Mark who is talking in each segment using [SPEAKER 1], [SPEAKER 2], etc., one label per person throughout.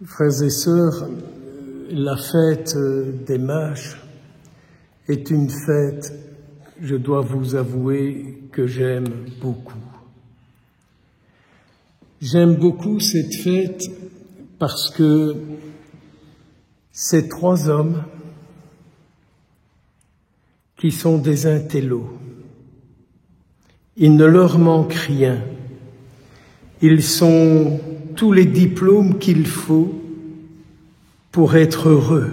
[SPEAKER 1] Frères et sœurs, la fête des Mâches est une fête, je dois vous avouer, que j'aime beaucoup. J'aime beaucoup cette fête parce que ces trois hommes qui sont des intellos, il ne leur manque rien. Ils ont tous les diplômes qu'il faut pour être heureux.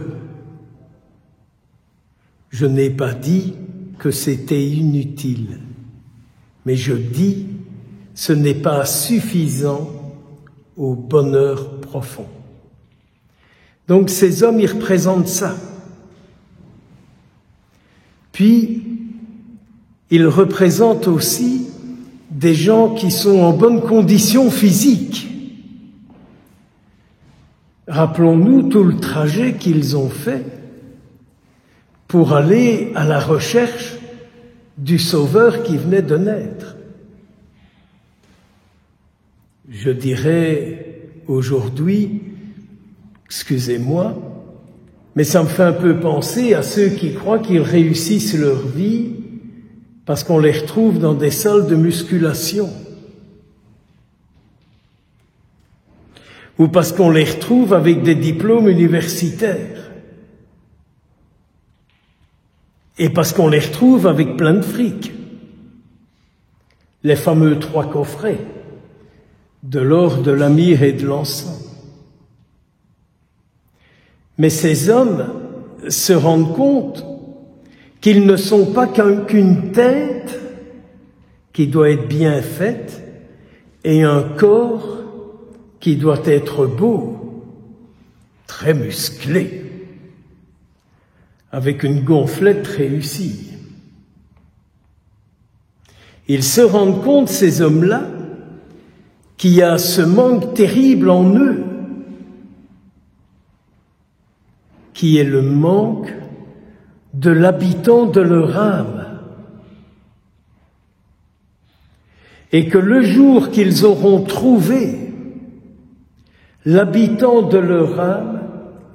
[SPEAKER 1] Je n'ai pas dit que c'était inutile, mais je dis ce n'est pas suffisant au bonheur profond. Donc ces hommes, ils représentent ça. Puis, ils représentent aussi des gens qui sont en bonne condition physique. Rappelons-nous tout le trajet qu'ils ont fait pour aller à la recherche du Sauveur qui venait de naître. Je dirais aujourd'hui, excusez-moi, mais ça me fait un peu penser à ceux qui croient qu'ils réussissent leur vie parce qu'on les retrouve dans des salles de musculation. Ou parce qu'on les retrouve avec des diplômes universitaires. Et parce qu'on les retrouve avec plein de fric. Les fameux 3 coffrets, de l'or, de la myrrhe et de l'encens. Mais ces hommes se rendent compte qu'ils ne sont pas qu'une tête qui doit être bien faite et un corps qui doit être beau, très musclé, avec une gonflette réussie. Ils se rendent compte, ces hommes-là, qu'il y a ce manque terrible en eux, qui est le manque de l'habitant de leur âme. Et que le jour qu'ils auront trouvé l'habitant de leur âme,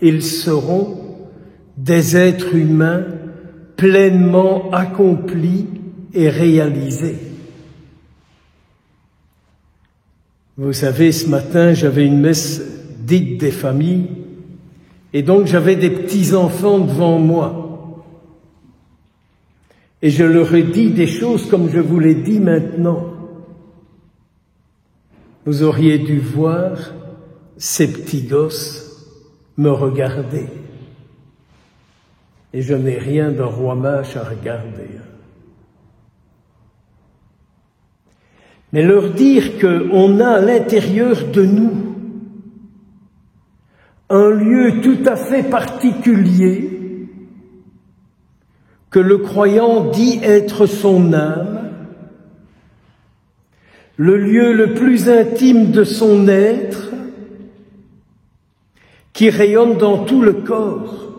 [SPEAKER 1] ils seront des êtres humains pleinement accomplis et réalisés. Vous savez, ce matin, j'avais une messe dite des familles, et donc j'avais des petits-enfants devant moi. Et je leur ai dit des choses comme je vous les dis maintenant. Vous auriez dû voir ces petits gosses me regarder. Et je n'ai rien d'un roi Mâche à regarder. Mais leur dire qu'on a à l'intérieur de nous un lieu tout à fait particulier que le croyant dit être son âme, le lieu le plus intime de son être, qui rayonne dans tout le corps.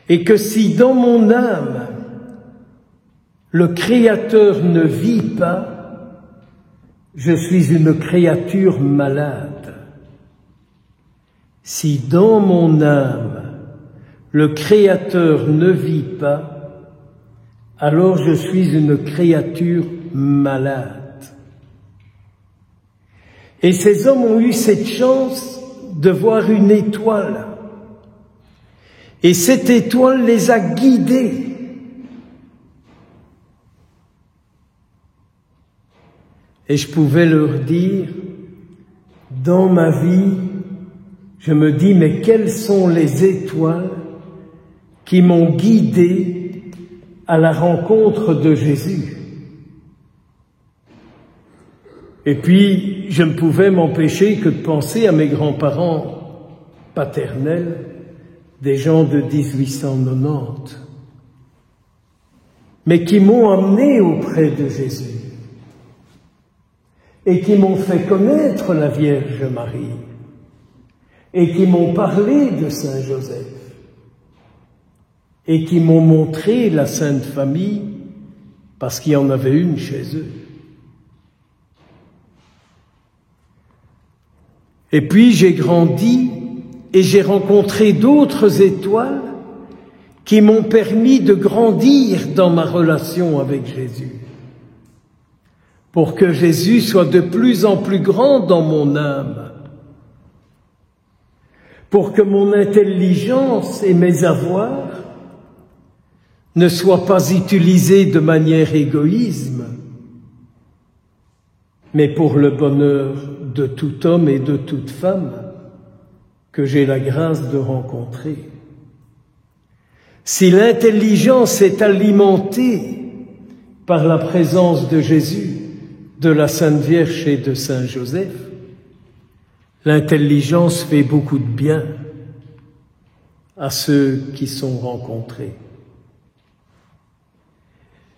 [SPEAKER 1] Et que si dans mon âme, le Créateur ne vit pas, je suis une créature malade. Si dans mon âme, le Créateur ne vit pas, alors je suis une créature malade. Et ces hommes ont eu cette chance de voir une étoile. Et cette étoile les a guidés. Et je pouvais leur dire, dans ma vie, je me dis, mais quelles sont les étoiles qui m'ont guidé à la rencontre de Jésus? Et puis, je ne pouvais m'empêcher que de penser à mes grands-parents paternels, des gens de 1890, mais qui m'ont amené auprès de Jésus et qui m'ont fait connaître la Vierge Marie et qui m'ont parlé de Saint Joseph et qui m'ont montré la Sainte Famille parce qu'il y en avait une chez eux. Et puis j'ai grandi et j'ai rencontré d'autres étoiles qui m'ont permis de grandir dans ma relation avec Jésus, pour que Jésus soit de plus en plus grand dans mon âme, pour que mon intelligence et mes avoirs ne soient pas utilisés de manière égoïste, mais pour le bonheur de tout homme et de toute femme que j'ai la grâce de rencontrer. Si l'intelligence est alimentée par la présence de Jésus, de la Sainte Vierge et de Saint Joseph, l'intelligence fait beaucoup de bien à ceux qui sont rencontrés.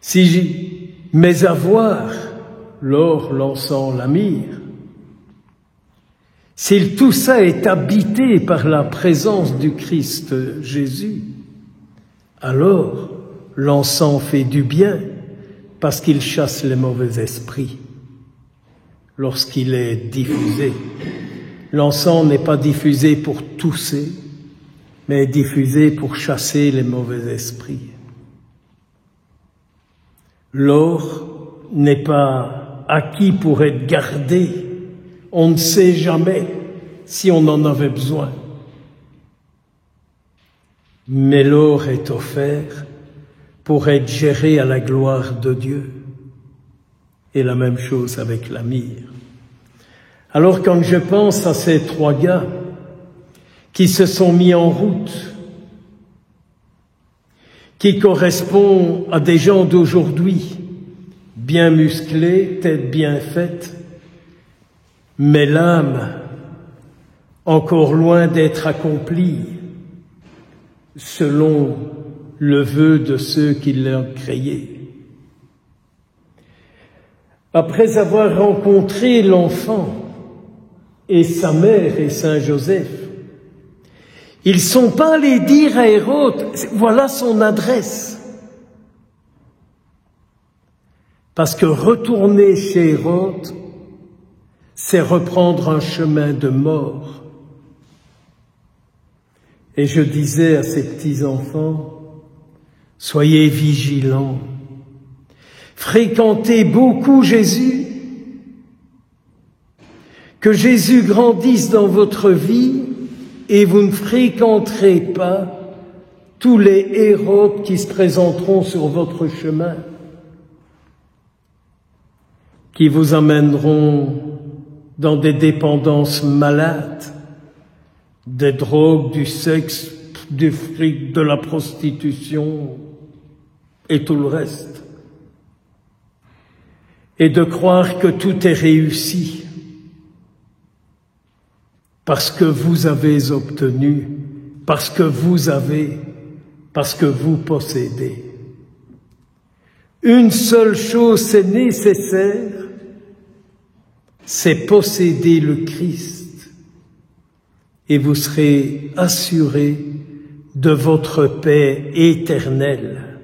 [SPEAKER 1] Si mes avoirs, l'or, l'encens, la myrrhe, si tout ça est habité par la présence du Christ Jésus, alors l'encens fait du bien parce qu'il chasse les mauvais esprits lorsqu'il est diffusé. L'encens n'est pas diffusé pour tousser, mais est diffusé pour chasser les mauvais esprits. L'or n'est pas acquis pour être gardé. On ne sait jamais si on en avait besoin. Mais l'or est offert pour être géré à la gloire de Dieu. Et la même chose avec la myrrhe. Alors quand je pense à ces trois gars qui se sont mis en route, qui correspondent à des gens d'aujourd'hui, bien musclés, tête bien faite, mais l'âme encore loin d'être accomplie selon le vœu de ceux qui l'ont créé. Après avoir rencontré l'enfant et sa mère et Saint Joseph, ils sont pas allés dire à Hérode, voilà son adresse. Parce que retourner chez Hérode, c'est reprendre un chemin de mort. Et je disais à ces petits-enfants, soyez vigilants, fréquentez beaucoup Jésus, que Jésus grandisse dans votre vie et vous ne fréquenterez pas tous les Hérodes qui se présenteront sur votre chemin, qui vous amèneront dans des dépendances malades, des drogues, du sexe, du fric, de la prostitution et tout le reste. Et de croire que tout est réussi parce que vous avez obtenu, parce que vous avez, parce que vous possédez. Une seule chose est nécessaire, c'est posséder le Christ. Et vous serez assurés de votre paix éternelle.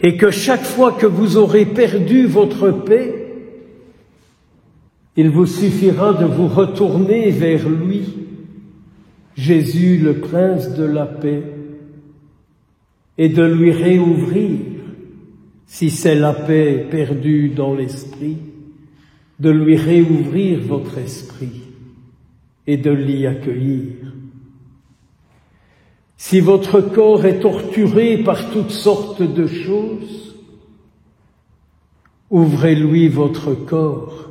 [SPEAKER 1] Et que chaque fois que vous aurez perdu votre paix, il vous suffira de vous retourner vers lui, Jésus, le Prince de la paix, et de lui réouvrir, si c'est la paix perdue dans l'esprit, de lui réouvrir votre esprit et de l'y accueillir. Si votre corps est torturé par toutes sortes de choses, ouvrez-lui votre corps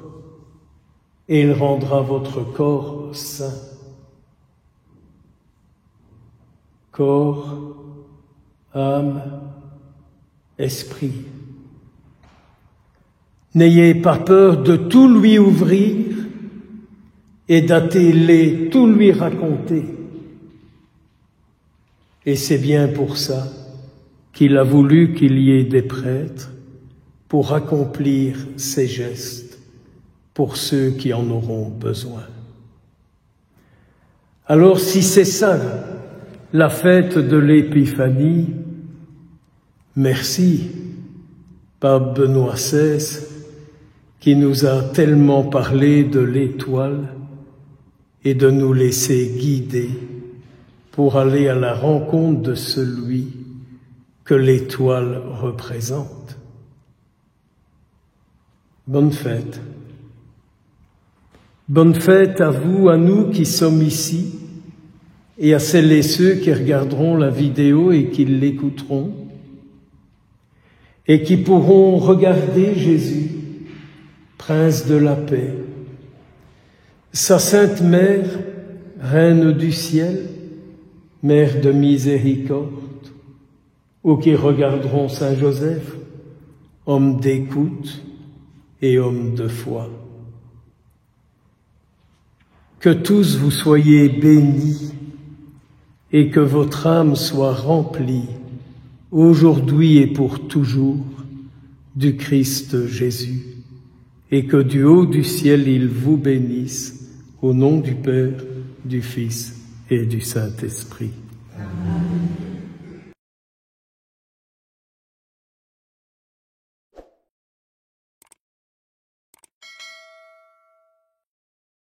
[SPEAKER 1] et il rendra votre corps sain. Corps, âme, esprit. N'ayez pas peur de tout lui ouvrir et d'attélé tout lui raconter. Et c'est bien pour ça qu'il a voulu qu'il y ait des prêtres pour accomplir ces gestes pour ceux qui en auront besoin. Alors si c'est ça, la fête de l'Épiphanie, merci, Pape Benoît XVI, qui nous a tellement parlé de l'étoile et de nous laisser guider pour aller à la rencontre de celui que l'étoile représente. Bonne fête. Bonne fête à vous, à nous qui sommes ici, et à celles et ceux qui regarderont la vidéo et qui l'écouteront, et qui pourront regarder Jésus, Prince de la paix, sa Sainte Mère, Reine du ciel, Mère de miséricorde, ou qui regarderont Saint Joseph, homme d'écoute et homme de foi. Que tous vous soyez bénis et que votre âme soit remplie, aujourd'hui et pour toujours, du Christ Jésus, et que du haut du ciel il vous bénisse, au nom du Père, du Fils et du Saint-Esprit.